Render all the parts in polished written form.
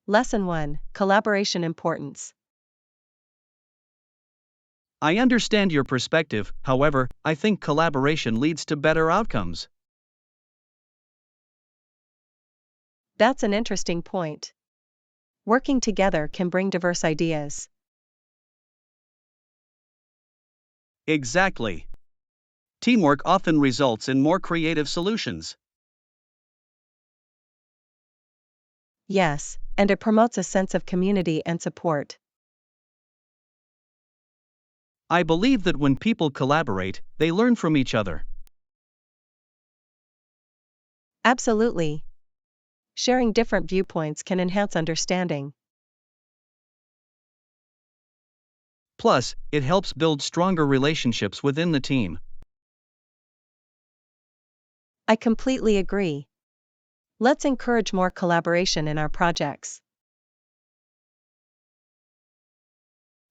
Lesson 1: Collaboration Importance. I understand your perspective, however, I think collaboration leads to better outcomes. That's an interesting point. Working together can bring diverse ideas. Exactly. Teamwork often results in more creative solutions. Yes, and it promotes a sense of community and support. I believe that when people collaborate, they learn from each other. Absolutely. Sharing different viewpoints can enhance understanding. Plus, it helps build stronger relationships within the team. I completely agree. Let's encourage more collaboration in our projects.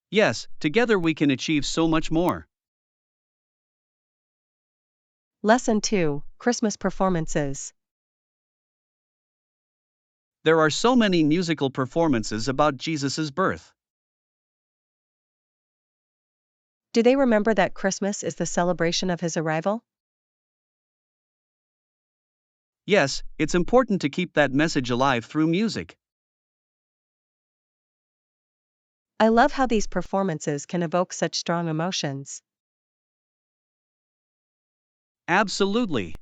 Yes, together we can achieve so much more. Lesson 2: Christmas Performances. There are so many musical performances about Jesus' birth. Do they remember that Christmas is the celebration of his arrival? Yes, it's important to keep that message alive through music. I love how these performances can evoke such strong emotions. Absolutely.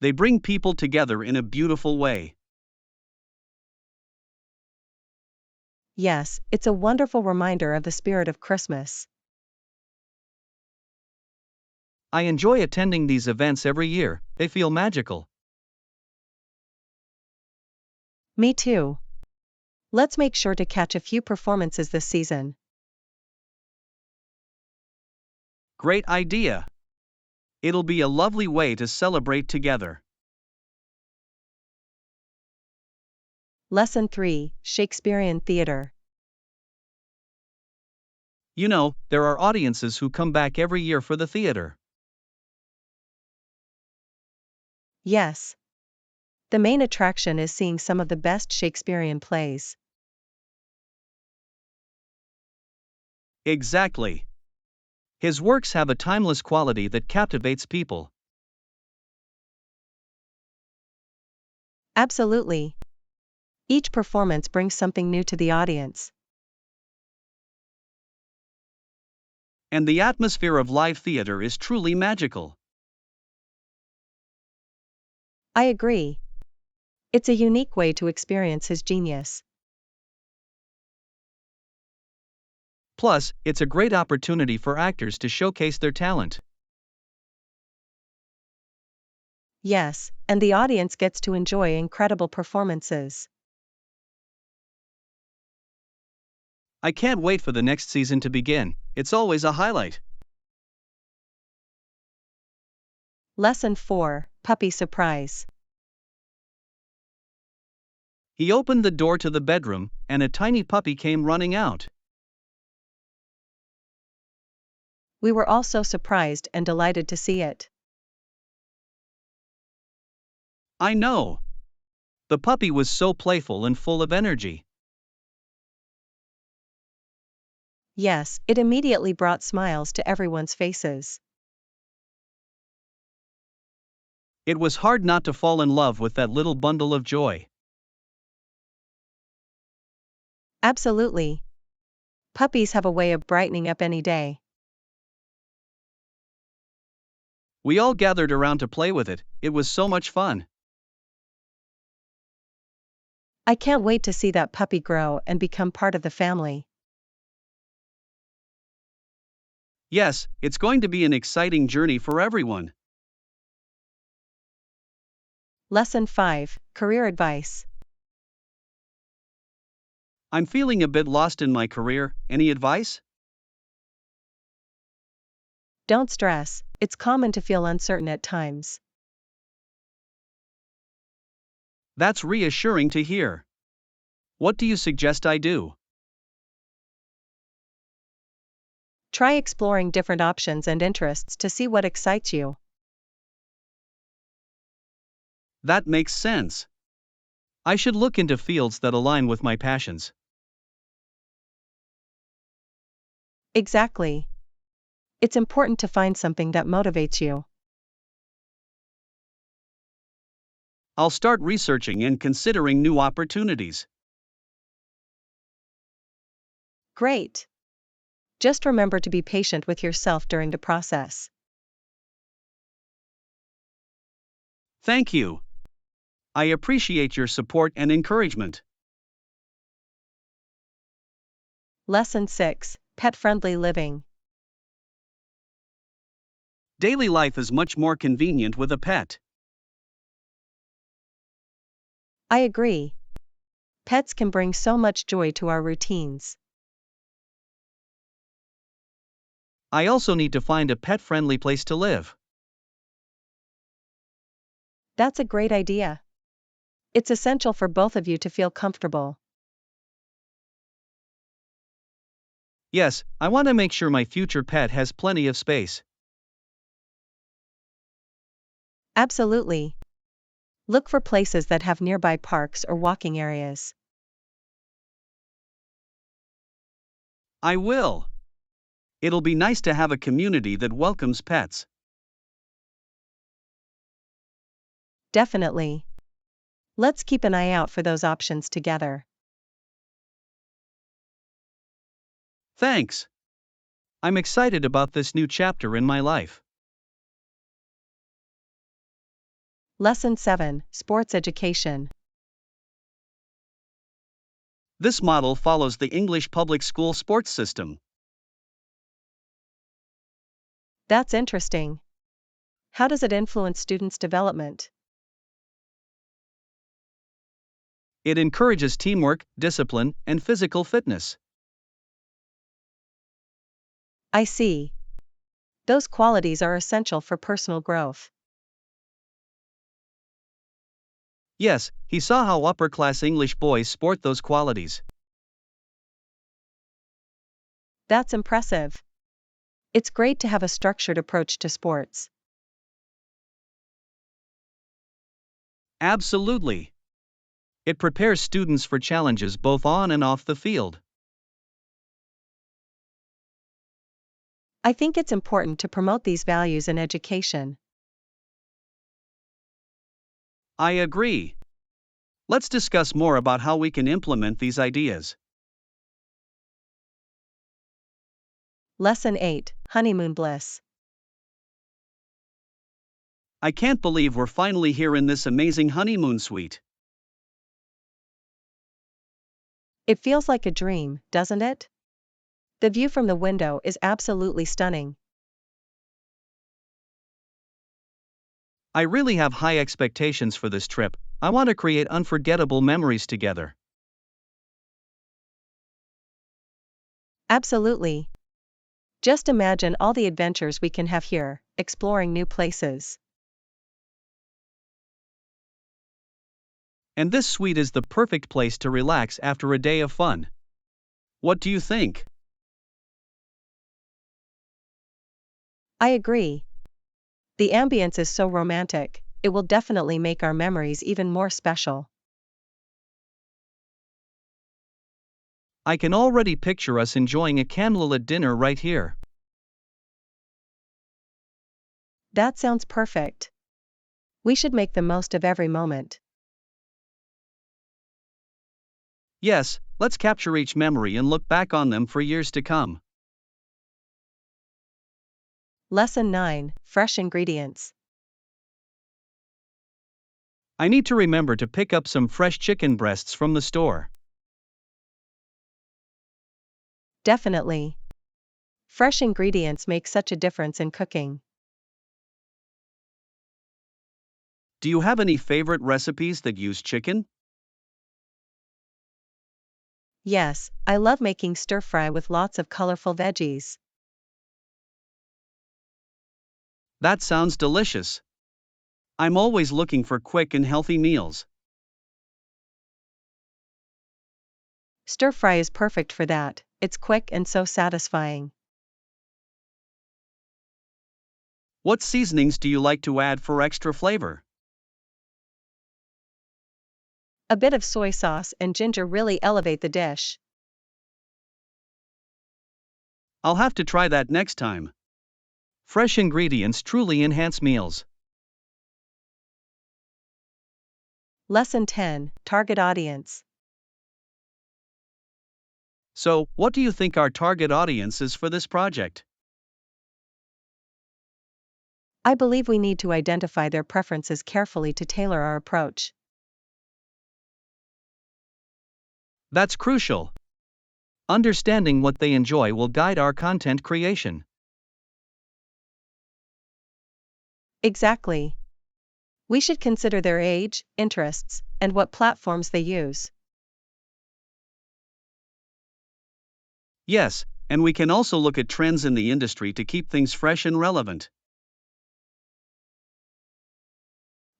They bring people together in a beautiful way. Yes, it's a wonderful reminder of the spirit of Christmas. I enjoy attending these events every year, they feel magical. Me too. Let's make sure to catch a few performances this season. Great idea. It'll be a lovely way to celebrate together. Lesson 3: Shakespearean Theater. You know, there are audiences who come back every year for the theater. Yes. The main attraction is seeing some of the best Shakespearean plays. Exactly. His works have a timeless quality that captivates people. Absolutely. Each performance brings something new to the audience. And the atmosphere of live theater is truly magical. I agree. It's a unique way to experience his genius. Plus, it's a great opportunity for actors to showcase their talent. Yes, and the audience gets to enjoy incredible performances. I can't wait for the next season to begin, it's always a highlight. Lesson 4: Puppy Surprise. He opened the door to the bedroom, and a tiny puppy came running out. We were all so surprised and delighted to see it. I know. The puppy was so playful and full of energy. Yes, it immediately brought smiles to everyone's faces. It was hard not to fall in love with that little bundle of joy. Absolutely. Puppies have a way of brightening up any day. We all gathered around to play with it, it was so much fun. I can't wait to see that puppy grow and become part of the family. Yes, it's going to be an exciting journey for everyone. Lesson 5: Career Advice. I'm feeling a bit lost in my career, any advice? Don't stress, it's common to feel uncertain at times. That's reassuring to hear. What do you suggest I do? Try exploring different options and interests to see what excites you. That makes sense. I should look into fields that align with my passions. Exactly. It's important to find something that motivates you. I'll start researching and considering new opportunities. Great. Just remember to be patient with yourself during the process. Thank you. I appreciate your support and encouragement. Lesson 6: Pet-friendly living. Daily life is much more convenient with a pet. I agree. Pets can bring so much joy to our routines. I also need to find a pet-friendly place to live. That's a great idea. It's essential for both of you to feel comfortable. Yes, I want to make sure my future pet has plenty of space. Absolutely. Look for places that have nearby parks or walking areas. I will. It'll be nice to have a community that welcomes pets. Definitely. Let's keep an eye out for those options together. Thanks. I'm excited about this new chapter in my life. Lesson 7: Sports education. This model follows the English public school sports system. That's interesting. How does it influence students' development? It encourages teamwork, discipline, and physical fitness. I see. Those qualities are essential for personal growth. Yes, he saw how upper-class English boys sport those qualities. That's impressive. It's great to have a structured approach to sports. Absolutely. It prepares students for challenges both on and off the field. I think it's important to promote these values in education. I agree. Let's discuss more about how we can implement these ideas. Lesson 8: Honeymoon bliss. I can't believe we're finally here in this amazing honeymoon suite. It feels like a dream, doesn't it? The view from the window is absolutely stunning. I really have high expectations for this trip. I want to create unforgettable memories together. Absolutely. Just imagine all the adventures we can have here, exploring new places. And this suite is the perfect place to relax after a day of fun. What do you think? I agree. The ambience is so romantic, it will definitely make our memories even more special. I can already picture us enjoying a candlelit dinner right here. That sounds perfect. We should make the most of every moment. Yes, let's capture each memory and look back on them for years to come. Lesson 9: Fresh ingredients. I need to remember to pick up some fresh chicken breasts from the store. Definitely. Fresh ingredients make such a difference in cooking. Do you have any favorite recipes that use chicken? Yes, I love making stir fry with lots of colorful veggies. That sounds delicious. I'm always looking for quick and healthy meals. Stir fry is perfect for that, it's quick and so satisfying. What seasonings do you like to add for extra flavor? A bit of soy sauce and ginger really elevate the dish. I'll have to try that next time. Fresh ingredients truly enhance meals. Lesson 10, Target Audience. So, what do you think our target audience is for this project? I believe we need to identify their preferences carefully to tailor our approach. That's crucial. Understanding what they enjoy will guide our content creation. Exactly. We should consider their age, interests, and what platforms they use. Yes, and we can also look at trends in the industry to keep things fresh and relevant.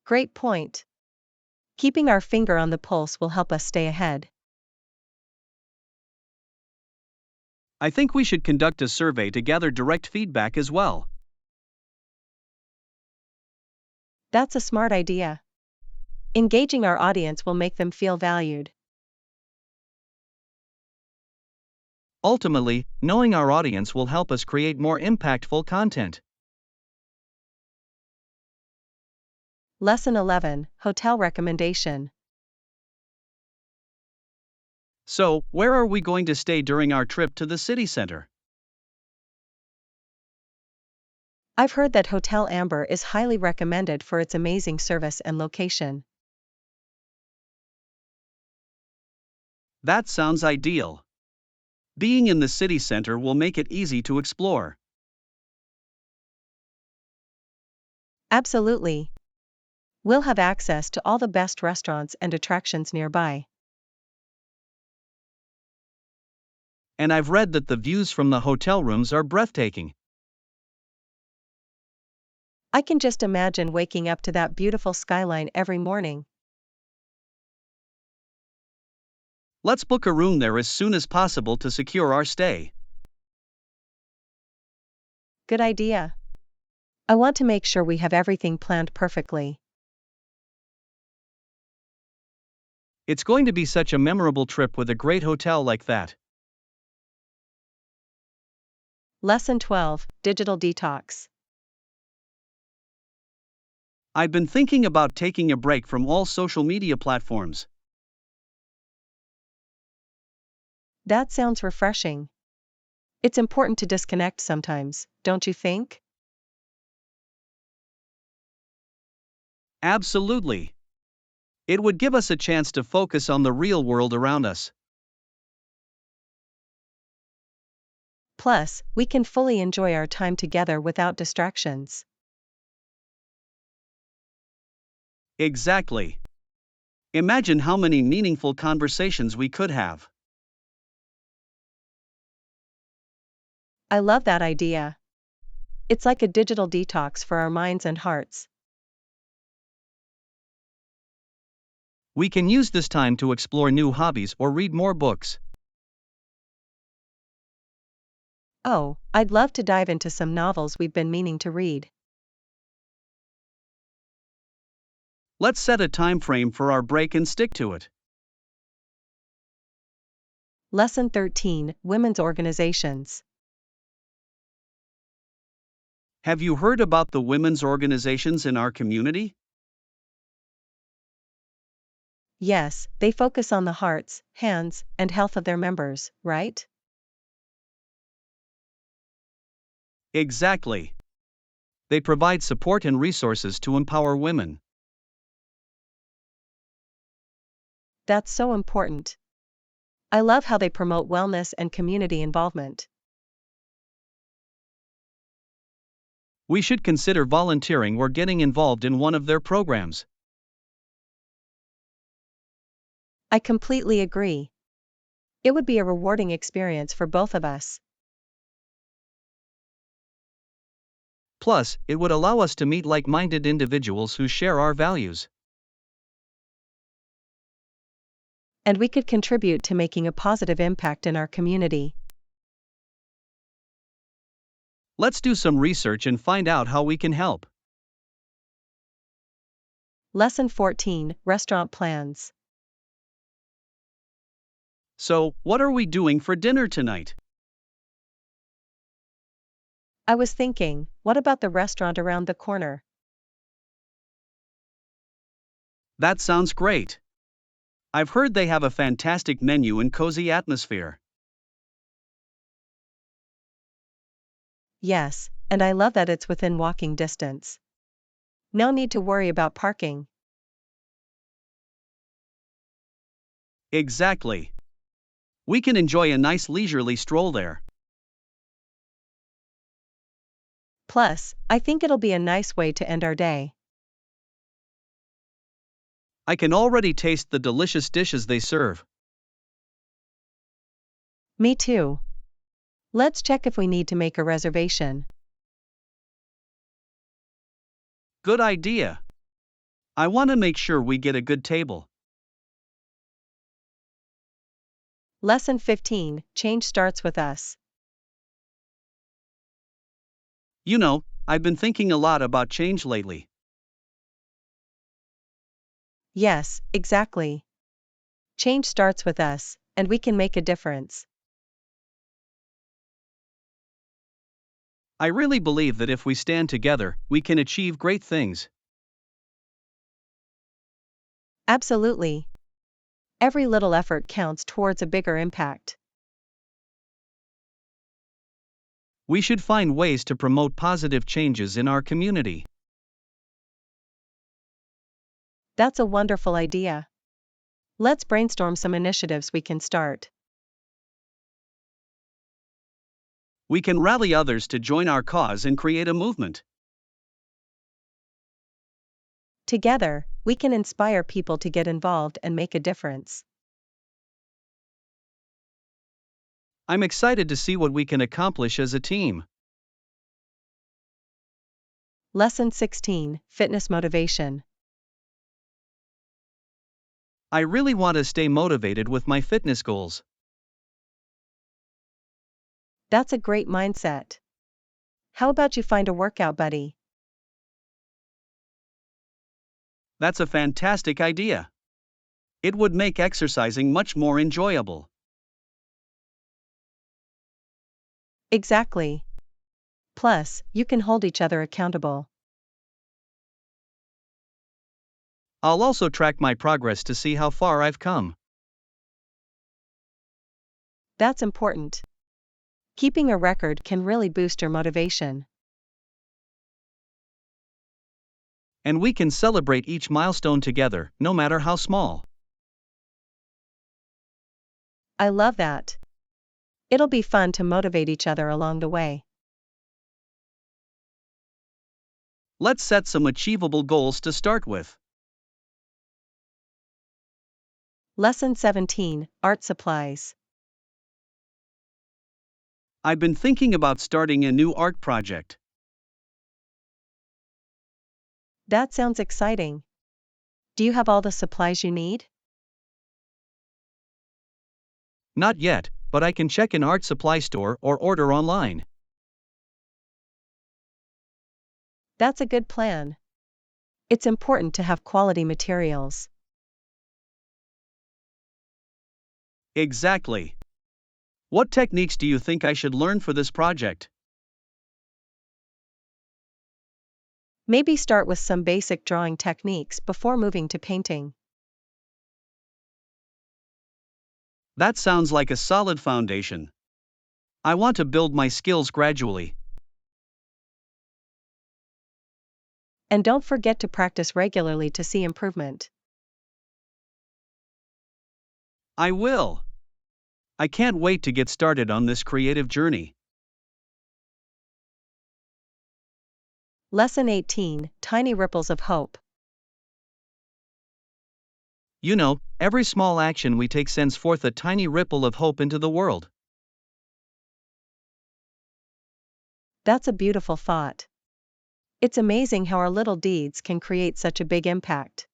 Great point. Keeping our finger on the pulse will help us stay ahead. I think we should conduct a survey to gather direct feedback as well. That's a smart idea. Engaging our audience will make them feel valued. Ultimately, knowing our audience will help us create more impactful content. Lesson 11, Hotel Recommendation. So, where are we going to stay during our trip to the city center? I've heard that Hotel Amber is highly recommended for its amazing service and location. That sounds ideal. Being in the city center will make it easy to explore. Absolutely. We'll have access to all the best restaurants and attractions nearby. And I've read that the views from the hotel rooms are breathtaking. I can just imagine waking up to that beautiful skyline every morning. Let's book a room there as soon as possible to secure our stay. Good idea. I want to make sure we have everything planned perfectly. It's going to be such a memorable trip with a great hotel like that. Lesson 12, Digital Detox. I've been thinking about taking a break from all social media platforms. That sounds refreshing. It's important to disconnect sometimes, don't you think? Absolutely. It would give us a chance to focus on the real world around us. Plus, we can fully enjoy our time together without distractions. Exactly. Imagine how many meaningful conversations we could have. I love that idea. It's like a digital detox for our minds and hearts. We can use this time to explore new hobbies or read more books. Oh, I'd love to dive into some novels we've been meaning to read. Let's set a time frame for our break and stick to it. Lesson 13, Women's Organizations. Have you heard about the women's organizations in our community? Yes, they focus on the hearts, hands, and health of their members, right? Exactly. They provide support and resources to empower women. That's so important. I love how they promote wellness and community involvement. We should consider volunteering or getting involved in one of their programs. I completely agree. It would be a rewarding experience for both of us. Plus, it would allow us to meet like-minded individuals who share our values. And we could contribute to making a positive impact in our community. Let's do some research and find out how we can help. Lesson 14, Restaurant Plans. So, what are we doing for dinner tonight? I was thinking, what about the restaurant around the corner? That sounds great. I've heard they have a fantastic menu and cozy atmosphere. Yes, and I love that it's within walking distance. No need to worry about parking. Exactly. We can enjoy a nice leisurely stroll there. Plus, I think it'll be a nice way to end our day. I can already taste the delicious dishes they serve. Me too. Let's check if we need to make a reservation. Good idea. I want to make sure we get a good table. Lesson 15, Change starts with us. You know, I've been thinking a lot about change lately. Yes, exactly. Change starts with us, and we can make a difference. I really believe that if we stand together, we can achieve great things. Absolutely. Every little effort counts towards a bigger impact. We should find ways to promote positive changes in our community. That's a wonderful idea. Let's brainstorm some initiatives we can start. We can rally others to join our cause and create a movement. Together, we can inspire people to get involved and make a difference. I'm excited to see what we can accomplish as a team. Lesson 16, Fitness Motivation. I really want to stay motivated with my fitness goals. That's a great mindset. How about you find a workout buddy? That's a fantastic idea. It would make exercising much more enjoyable. Exactly. Plus, you can hold each other accountable. I'll also track my progress to see how far I've come. That's important. Keeping a record can really boost your motivation. And we can celebrate each milestone together, no matter how small. I love that. It'll be fun to motivate each other along the way. Let's set some achievable goals to start with. Lesson 17, Art Supplies. I've been thinking about starting a new art project. That sounds exciting. Do you have all the supplies you need? Not yet, but I can check an art supply store or order online. That's a good plan. It's important to have quality materials. Exactly. What techniques do you think I should learn for this project? Maybe start with some basic drawing techniques before moving to painting. That sounds like a solid foundation. I want to build my skills gradually. And don't forget to practice regularly to see improvement. I will. I can't wait to get started on this creative journey. Lesson 18, Tiny Ripples of Hope. You know, every small action we take sends forth a tiny ripple of hope into the world. That's a beautiful thought. It's amazing how our little deeds can create such a big impact.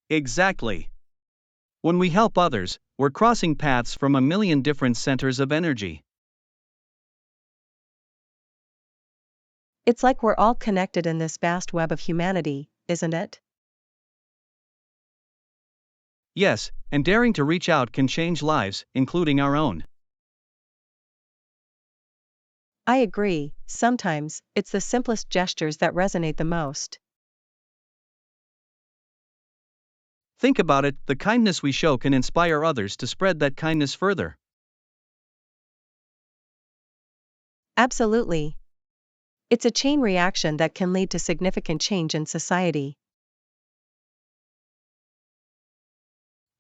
Exactly. When we help others, we're crossing paths from a million different centers of energy. It's like we're all connected in this vast web of humanity, isn't it? Yes, and daring to reach out can change lives, including our own. I agree, sometimes, it's the simplest gestures that resonate the most. Think about it, the kindness we show can inspire others to spread that kindness further. Absolutely. It's a chain reaction that can lead to significant change in society.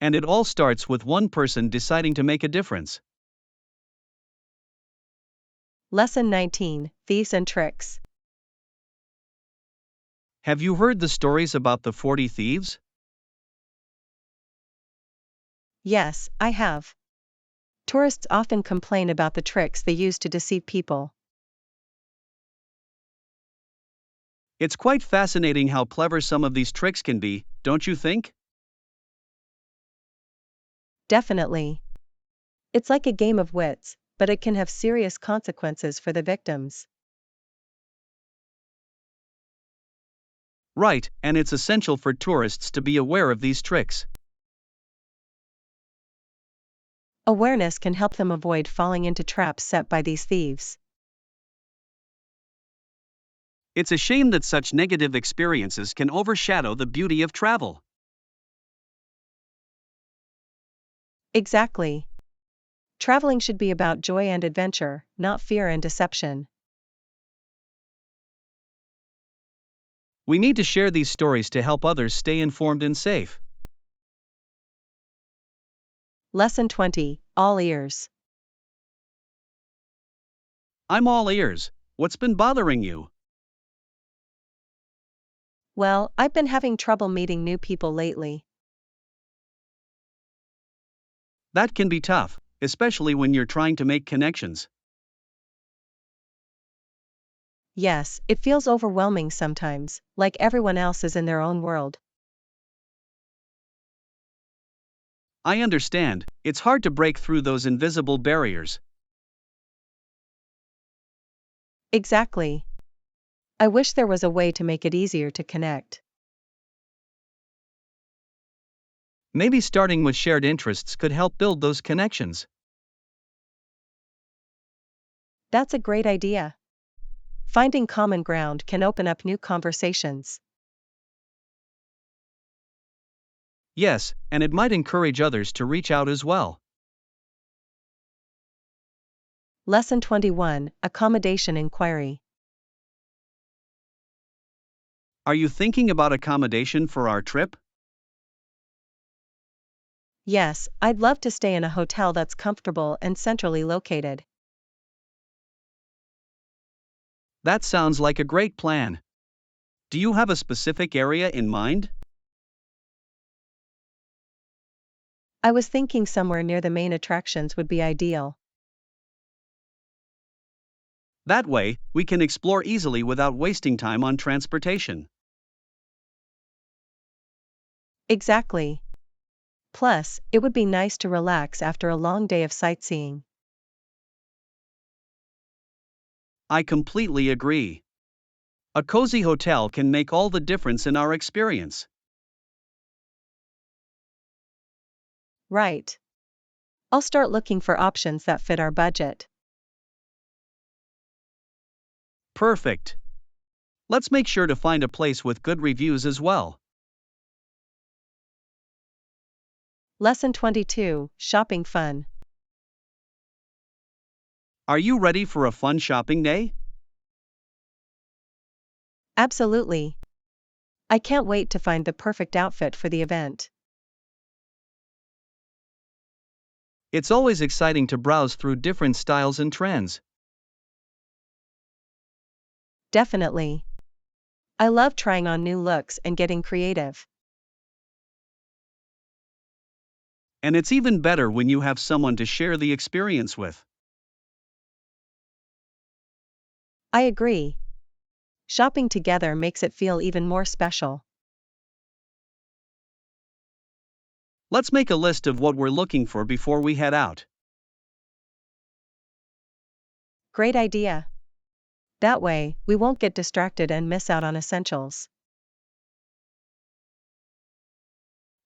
And it all starts with one person deciding to make a difference. Lesson 19: Thieves and Tricks. Have you heard the stories about the 40 thieves? Yes, I have. Tourists often complain about the tricks they use to deceive people. It's quite fascinating how clever some of these tricks can be, don't you think? Definitely. It's like a game of wits, but it can have serious consequences for the victims. Right, and it's essential for tourists to be aware of these tricks. Awareness can help them avoid falling into traps set by these thieves. It's a shame that such negative experiences can overshadow the beauty of travel. Exactly. Traveling should be about joy and adventure, not fear and deception. We need to share these stories to help others stay informed and safe. Lesson 20: All ears. I'm all ears. What's been bothering you? Well, I've been having trouble meeting new people lately. That can be tough, especially when you're trying to make connections. Yes, it feels overwhelming sometimes, like everyone else is in their own world. I understand, it's hard to break through those invisible barriers. Exactly. I wish there was a way to make it easier to connect. Maybe starting with shared interests could help build those connections. That's a great idea. Finding common ground can open up new conversations. Yes, and it might encourage others to reach out as well. Lesson 21: Accommodation Inquiry. Are you thinking about accommodation for our trip? Yes, I'd love to stay in a hotel that's comfortable and centrally located. That sounds like a great plan. Do you have a specific area in mind? I was thinking somewhere near the main attractions would be ideal. That way, we can explore easily without wasting time on transportation. Exactly. Plus, it would be nice to relax after a long day of sightseeing. I completely agree. A cozy hotel can make all the difference in our experience. Right. I'll start looking for options that fit our budget. Perfect. Let's make sure to find a place with good reviews as well. Lesson 22: Shopping Fun. Are you ready for a fun shopping day? Absolutely. I can't wait to find the perfect outfit for the event. It's always exciting to browse through different styles and trends. Definitely. I love trying on new looks and getting creative. And it's even better when you have someone to share the experience with. I agree. Shopping together makes it feel even more special. Let's make a list of what we're looking for before we head out. Great idea. That way, we won't get distracted and miss out on essentials.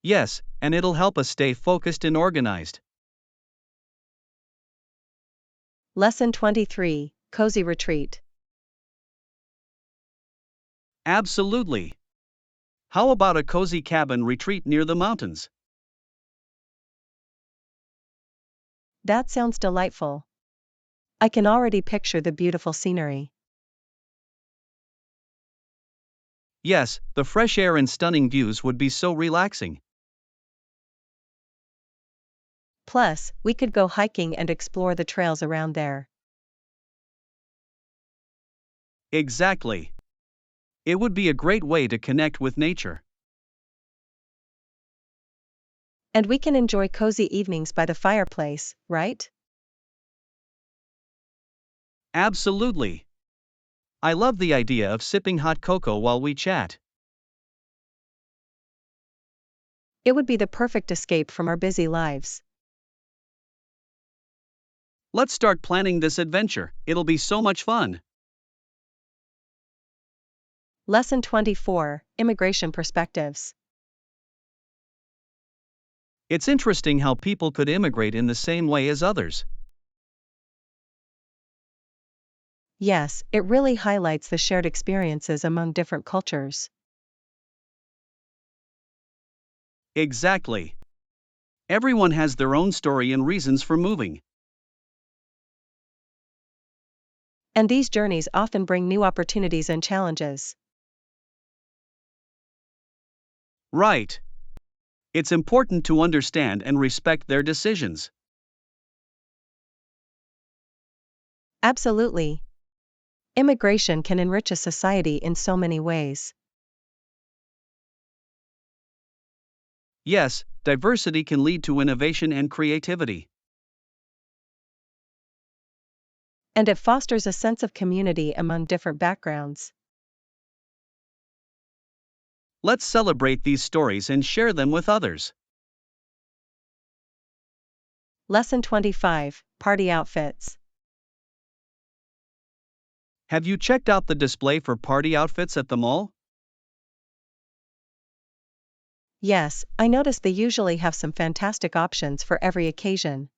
Yes, and it'll help us stay focused and organized. Lesson 23, Cozy Retreat. Absolutely. How about a cozy cabin retreat near the mountains? That sounds delightful. I can already picture the beautiful scenery. Yes, the fresh air and stunning views would be so relaxing. Plus, we could go hiking and explore the trails around there. Exactly. It would be a great way to connect with nature. And we can enjoy cozy evenings by the fireplace, right? Absolutely. I love the idea of sipping hot cocoa while we chat. It would be the perfect escape from our busy lives. Let's start planning this adventure, it'll be so much fun. Lesson 24, Immigration Perspectives. It's interesting how people could immigrate in the same way as others. Yes, it really highlights the shared experiences among different cultures. Exactly. Everyone has their own story and reasons for moving. And these journeys often bring new opportunities and challenges. Right. It's important to understand and respect their decisions. Absolutely. Immigration can enrich a society in so many ways. Yes, diversity can lead to innovation and creativity. And it fosters a sense of community among different backgrounds. Let's celebrate these stories and share them with others. Lesson 25, Party Outfits. Have you checked out the display for party outfits at the mall? Yes, I noticed they usually have some fantastic options for every occasion.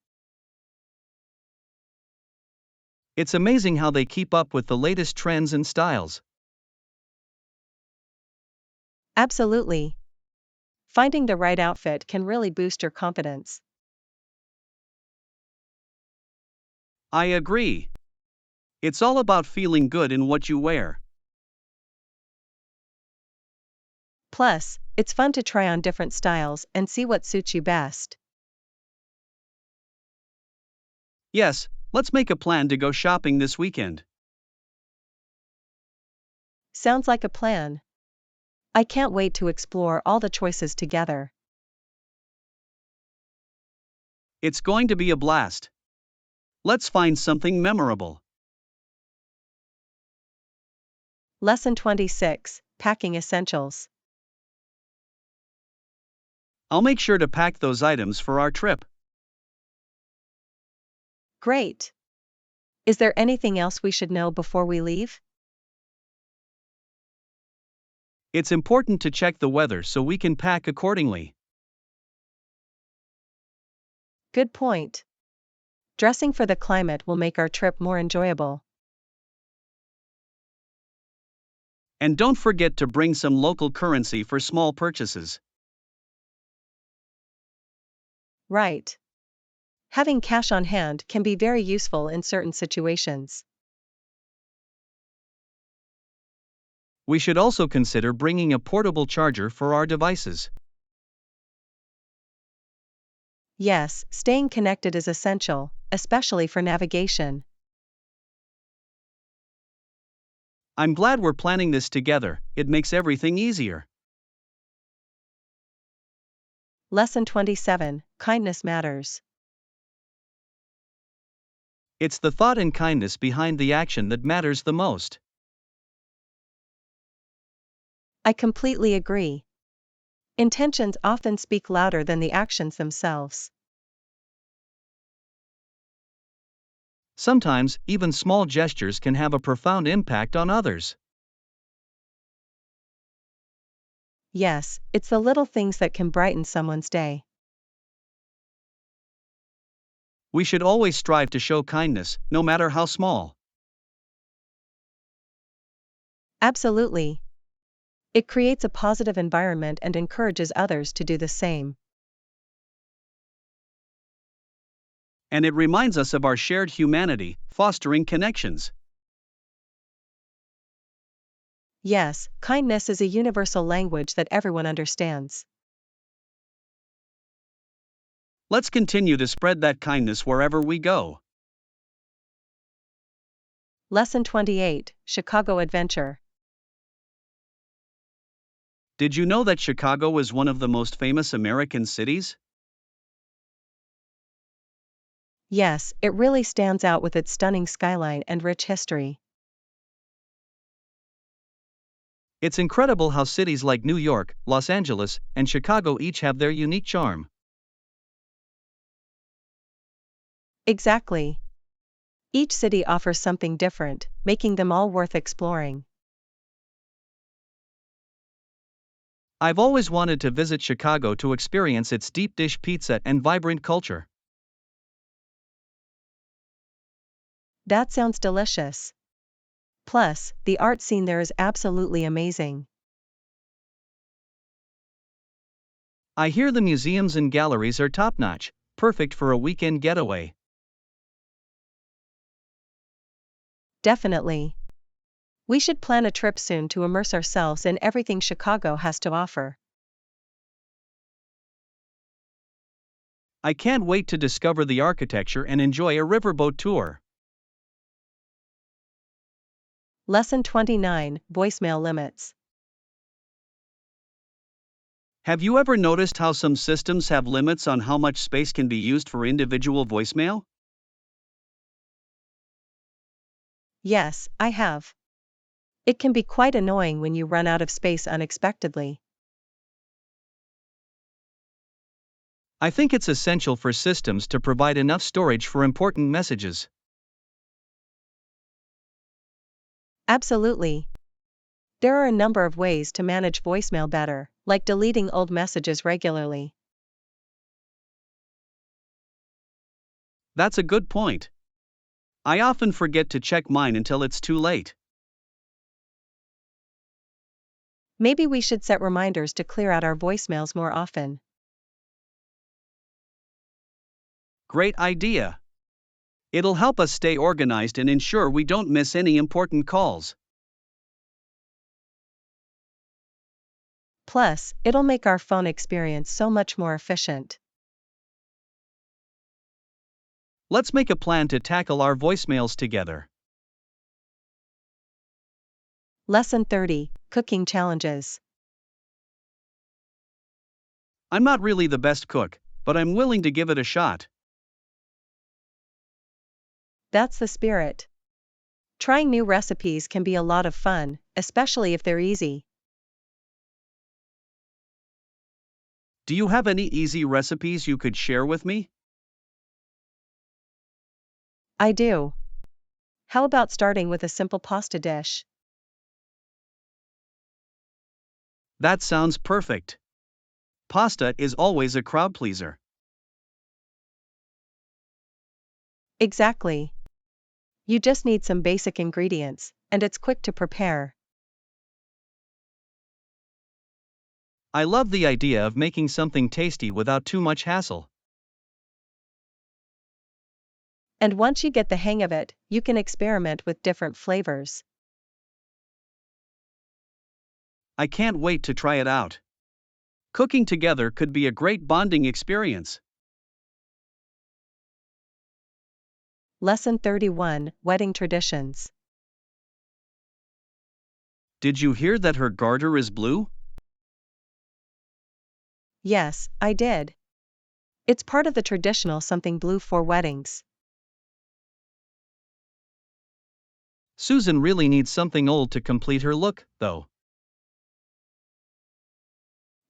It's amazing how they keep up with the latest trends and styles. Absolutely. Finding the right outfit can really boost your confidence. I agree. It's all about feeling good in what you wear. Plus, it's fun to try on different styles and see what suits you best. Yes, let's make a plan to go shopping this weekend. Sounds like a plan. I can't wait to explore all the choices together. It's going to be a blast. Let's find something memorable. Lesson 26, Packing Essentials. I'll make sure to pack those items for our trip. Great. Is there anything else we should know before we leave? It's important to check the weather so we can pack accordingly. Good point. Dressing for the climate will make our trip more enjoyable. And don't forget to bring some local currency for small purchases. Right. Having cash on hand can be very useful in certain situations. We should also consider bringing a portable charger for our devices. Yes, staying connected is essential, especially for navigation. I'm glad we're planning this together, it makes everything easier. Lesson 27, Kindness Matters. It's the thought and kindness behind the action that matters the most. I completely agree. Intentions often speak louder than the actions themselves. Sometimes, even small gestures can have a profound impact on others. Yes, it's the little things that can brighten someone's day. We should always strive to show kindness, no matter how small. Absolutely. It creates a positive environment and encourages others to do the same. And it reminds us of our shared humanity, fostering connections. Yes, kindness is a universal language that everyone understands. Let's continue to spread that kindness wherever we go. Lesson 28, Chicago Adventure. Did you know that Chicago is one of the most famous American cities? Yes, it really stands out with its stunning skyline and rich history. It's incredible how cities like New York, Los Angeles, and Chicago each have their unique charm. Exactly. Each city offers something different, making them all worth exploring. I've always wanted to visit Chicago to experience its deep dish pizza and vibrant culture. That sounds delicious. Plus, the art scene there is absolutely amazing. I hear the museums and galleries are top notch, perfect for a weekend getaway. Definitely. We should plan a trip soon to immerse ourselves in everything Chicago has to offer. I can't wait to discover the architecture and enjoy a riverboat tour. Lesson 29, Voicemail Limits. Have you ever noticed how some systems have limits on how much space can be used for individual voicemail? Yes, I have. It can be quite annoying when you run out of space unexpectedly. I think it's essential for systems to provide enough storage for important messages. Absolutely. There are a number of ways to manage voicemail better, like deleting old messages regularly. That's a good point. I often forget to check mine until it's too late. Maybe we should set reminders to clear out our voicemails more often. Great idea. It'll help us stay organized and ensure we don't miss any important calls. Plus, it'll make our phone experience so much more efficient. Let's make a plan to tackle our voicemails together. Lesson 30, Cooking Challenges. I'm not really the best cook, but I'm willing to give it a shot. That's the spirit. Trying new recipes can be a lot of fun, especially if they're easy. Do you have any easy recipes you could share with me? I do. How about starting with a simple pasta dish? That sounds perfect. Pasta is always a crowd pleaser. Exactly. You just need some basic ingredients, and it's quick to prepare. I love the idea of making something tasty without too much hassle. And once you get the hang of it, you can experiment with different flavors. I can't wait to try it out. Cooking together could be a great bonding experience. Lesson 31, Wedding Traditions. Did you hear that her garter is blue? Yes, I did. It's part of the traditional something blue for weddings. Susan really needs something old to complete her look, though.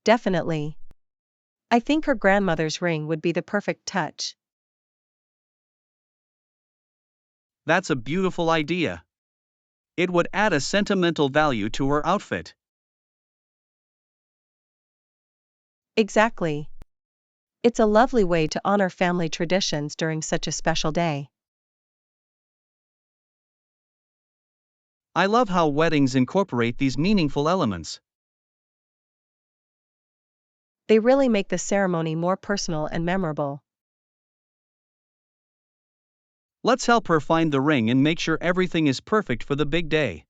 Definitely. I think her grandmother's ring would be the perfect touch. That's a beautiful idea. It would add a sentimental value to her outfit. Exactly. It's a lovely way to honor family traditions during such a special day. I love how weddings incorporate these meaningful elements. They really make the ceremony more personal and memorable. Let's help her find the ring and make sure everything is perfect for the big day.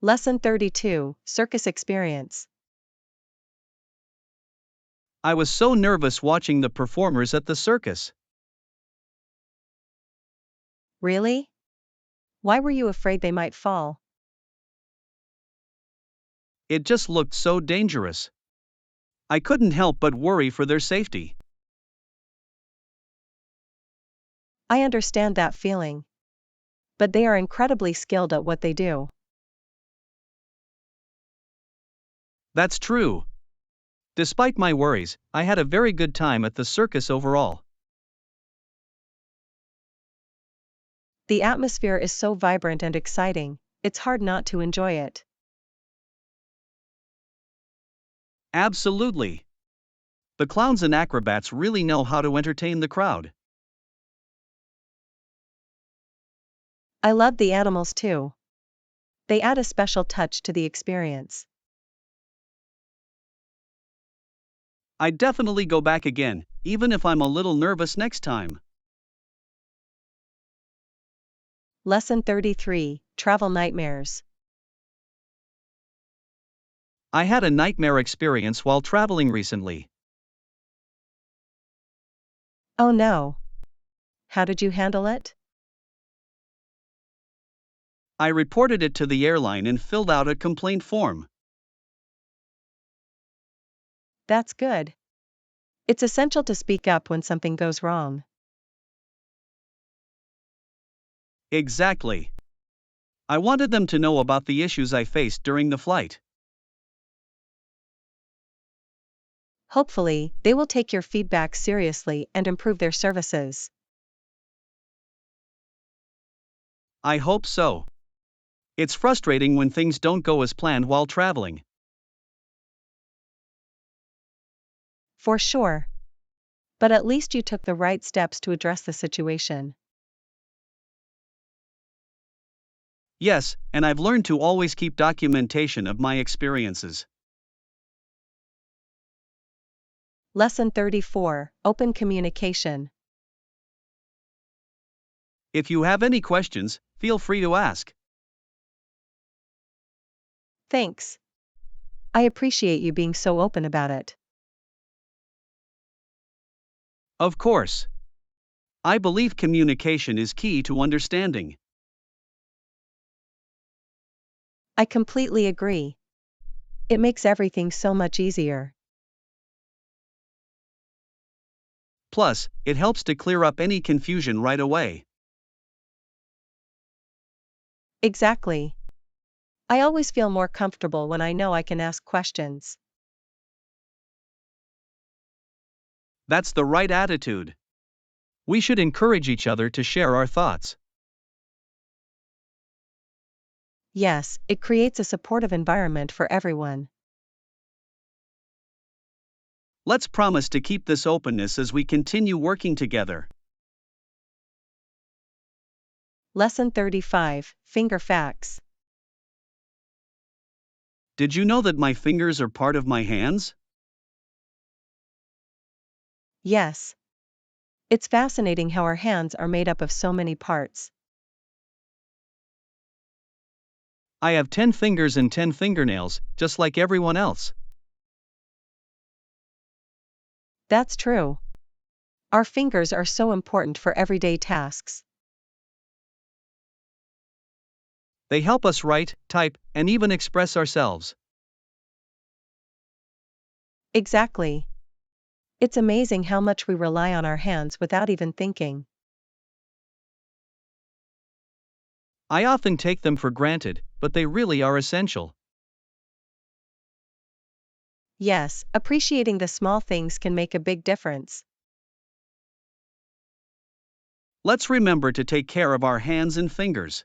Lesson 32, Circus Experience. I was so nervous watching the performers at the circus. Really? Why were you afraid they might fall? It just looked so dangerous. I couldn't help but worry for their safety. I understand that feeling. But they are incredibly skilled at what they do. That's true. Despite my worries, I had a very good time at the circus overall. The atmosphere is so vibrant and exciting, it's hard not to enjoy it. Absolutely. The clowns and acrobats really know how to entertain the crowd. I love the animals too. They add a special touch to the experience. I'd definitely go back again, even if I'm a little nervous next time. Lesson 33, Travel Nightmares. I had a nightmare experience while traveling recently. Oh no. How did you handle it? I reported it to the airline and filled out a complaint form. That's good. It's essential to speak up when something goes wrong. Exactly. I wanted them to know about the issues I faced during the flight. Hopefully, they will take your feedback seriously and improve their services. I hope so. It's frustrating when things don't go as planned while traveling. For sure. But at least you took the right steps to address the situation. Yes, and I've learned to always keep documentation of my experiences. Lesson 34, Open Communication. If you have any questions, feel free to ask. Thanks. I appreciate you being so open about it. Of course. I believe communication is key to understanding. I completely agree. It makes everything so much easier. Plus, it helps to clear up any confusion right away. Exactly. I always feel more comfortable when I know I can ask questions. That's the right attitude. We should encourage each other to share our thoughts. Yes, it creates a supportive environment for everyone. Let's promise to keep this openness as we continue working together. Lesson 35, Finger Facts. Did you know that my fingers are part of my hands? Yes. It's fascinating how our hands are made up of so many parts. I have 10 fingers and 10 fingernails, just like everyone else. That's true. Our fingers are so important for everyday tasks. They help us write, type, and even express ourselves. Exactly. It's amazing how much we rely on our hands without even thinking. I often take them for granted, but they really are essential. Yes, appreciating the small things can make a big difference. Let's remember to take care of our hands and fingers.